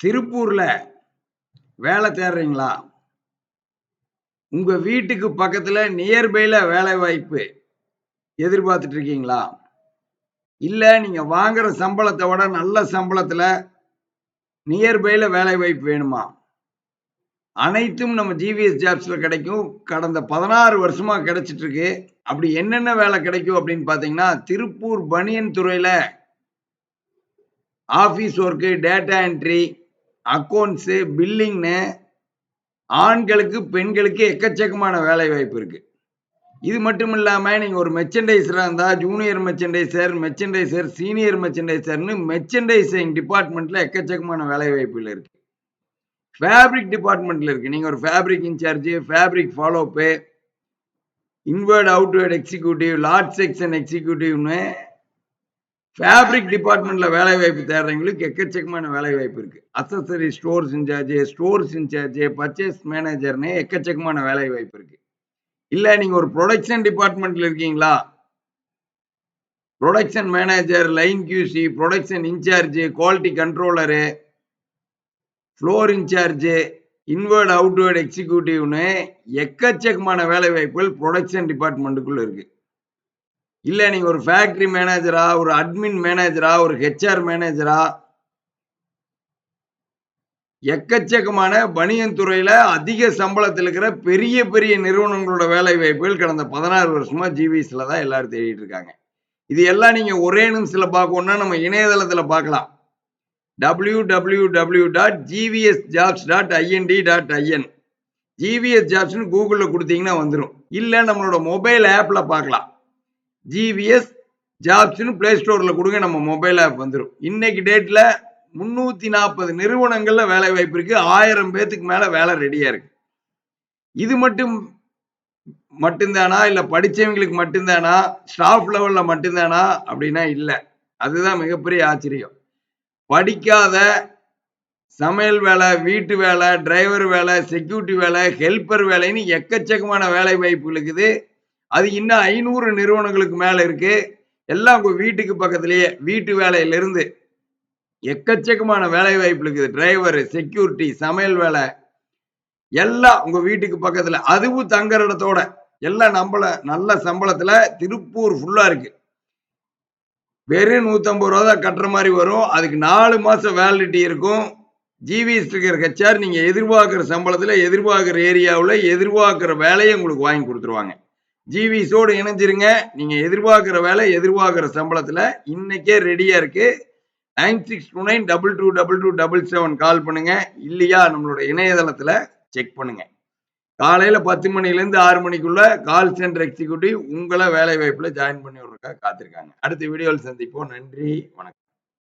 திருப்பூர்ல வேலை தேடுறீங்களா? உங்க வீட்டுக்கு பக்கத்துல நியர்பைல வேலை வாய்ப்பு எதிர்பார்த்துட்டு இருக்கீங்களா? இல்ல நீங்க வாங்குற சம்பளத்தை விட நல்ல சம்பளத்துல நியர்பைல வேலை வாய்ப்பு வேணுமா? அனைத்தும் நம்ம ஜிவிஎஸ் ஜாப்ஸ்ல கிடைக்கும். கடந்த 16 வருஷமா கிடைச்சிட்டு இருக்கு. அப்படி என்னென்ன வேலை கிடைக்கும் அப்படின்னு பாத்தீங்கன்னா, திருப்பூர் பனியன் துறையில office work, data entry, accounts, பில்லிங்னு ஆண்களுக்கு, பெண்களுக்கு எக்கச்சக்கமான வேலை வாய்ப்பு இருக்கு. இது மட்டும் இல்லாம நீங்க ஒரு மெர்ச்சன்டைசரா இருந்தா ஜூனியர் மெர்ச்சன்டைசர், சீனியர் மெர்ச்சன்டைசர்ன்னு மெர்ச்சன்டைசிங் டிபார்ட்மெண்ட்ல எக்கச்சக்கமான வேலை வாய்ப்புகள் இருக்கு. ஃபேப்ரிக் டிபார்ட்மெண்ட்ல இருக்கு. நீங்க ஒரு fabric in charge, fabric follow up, inward outward executive, large section எக்ஸிக்யூட்டிவ்னு ஃபேப்ரிக் டிபார்ட்மெண்ட்ல வேலை வாய்ப்பு தேடுறவங்களுக்கு எக்கச்சக்கமான வேலை வாய்ப்பு இருக்கு. அக்சஸரி ஸ்டோர்ஸ் இன்சார்ஜ், பர்ச்சேஸ் மேனேஜர்னு எக்கச்சக்கமான வேலை வாய்ப்பு இருக்கு. இல்ல நீங்க ஒரு ப்ரொடக்ஷன் டிபார்ட்மெண்ட்ல இருக்கீங்களா? Production manager, line QC, production in charge, quality controller, floor in charge, inward outward எக்ஸிக்யூட்டிவ்னு எக்கச்சக்கமான வேலை வாய்ப்புகள் ப்ரொடக்ஷன் டிபார்ட்மெண்ட்டுக்குள்ள இருக்கு. இல்ல நீங்க ஒரு ஃபேக்டரி மேனேஜரா, ஒரு அட்மின் மேனேஜரா, ஒரு ஹெச்ஆர் மேனேஜரா, எக்கச்சக்கமான பனியன் துறையில அதிக சம்பளத்தில் இருக்கிற பெரிய பெரிய நிறுவனங்களோட வேலை வாய்ப்புகள் கடந்த 16 வருஷமா ஜிவிஎஸ்ல தான் எல்லாரும் தேடிட்டு இருக்காங்க. இது எல்லாம் நீங்க ஒரே நிமிஷத்துல பார்க்கணும்னா நம்ம இணையதளத்துல பார்க்கலாம். www.gvsjobs.ind.in ஜிவிஎஸ் ஜாப்ஸ்னு கூகுள்ல கொடுத்தீங்கன்னா வந்துடும். இல்ல நம்மளோட மொபைல் ஆப்ல பார்க்கலாம். ஜிவிஎஸ் ஜாப்ஸ்னு பிளே ஸ்டோர்ல கொடுங்க, நம்ம மொபைல் ஆப் வந்துடும். இன்னைக்கு டேட்ல 340 நிறுவனங்கள்ல வேலை வாய்ப்பு இருக்கு. 1000 பேத்துக்கு மேல வேலை ரெடியா இருக்கு. இது மட்டும்தானா? இல்ல படிச்சவங்களுக்கு மட்டும்தானா? ஸ்டாஃப் லெவல்ல மட்டும்தானா? அப்படின்னா இல்ல. அதுதான் மிகப்பெரிய ஆச்சரியம். படிக்காத சமையல் வேலை, வீட்டு வேலை, டிரைவர் வேலை, செக்யூரிட்டி வேலை, ஹெல்பர் வேலைன்னு எக்கச்சக்கமான வேலை வாய்ப்புகள் இருக்குது. அது இன்னும் 500 நிறுவனங்களுக்கு மேல இருக்கு. எல்லாம் உங்க வீட்டுக்கு பக்கத்திலேயே. வீட்டு வேலையில இருந்து எக்கச்சக்கமான வேலை வாய்ப்பு இருக்குது. டிரைவர், செக்யூரிட்டி, சமையல் வேலை எல்லாம் உங்க வீட்டுக்கு பக்கத்துல. அதுவும் தங்குற இடத்தோட எல்லாம் நல்ல சம்பளத்துல திருப்பூர் ஃபுல்லா இருக்கு. வெறும் 150 ரூபா தான் கட்டுற மாதிரி வரும். அதுக்கு 4 மாசம் வேலிடிட்டி இருக்கும். ஜிவிஎஸ் இருக்கிற ஹெச்ஆர் நீங்க எதிர்பார்க்கிற சம்பளத்துல, எதிர்பார்க்கிற ஏரியாவில் எதிர்பார்க்கிற வேலையை உங்களுக்கு வாங்கி கொடுத்துருவாங்க. ஜிவிஎஸோடு இணைஞ்சிருங்க. நீங்க எதிர்பார்க்கிற வேலை, எதிர்பார்க்கிற சம்பளத்துல இன்னைக்கே ரெடியா இருக்கு. 9629222277 கால் பண்ணுங்க. இல்லையா நம்மளோட இணையதளத்துல செக் பண்ணுங்க. காலையில 10 மணிலேருந்து 6 மணிக்குள்ள கால் சென்டர் எக்ஸிக்யூட்டிவ் உங்களை வேலை வாய்ப்புல ஜாயின் பண்ணி விடுறதுக்காக காத்திருக்காங்க. அடுத்த வீடியோவில் சந்திப்போம். நன்றி, வணக்கம்.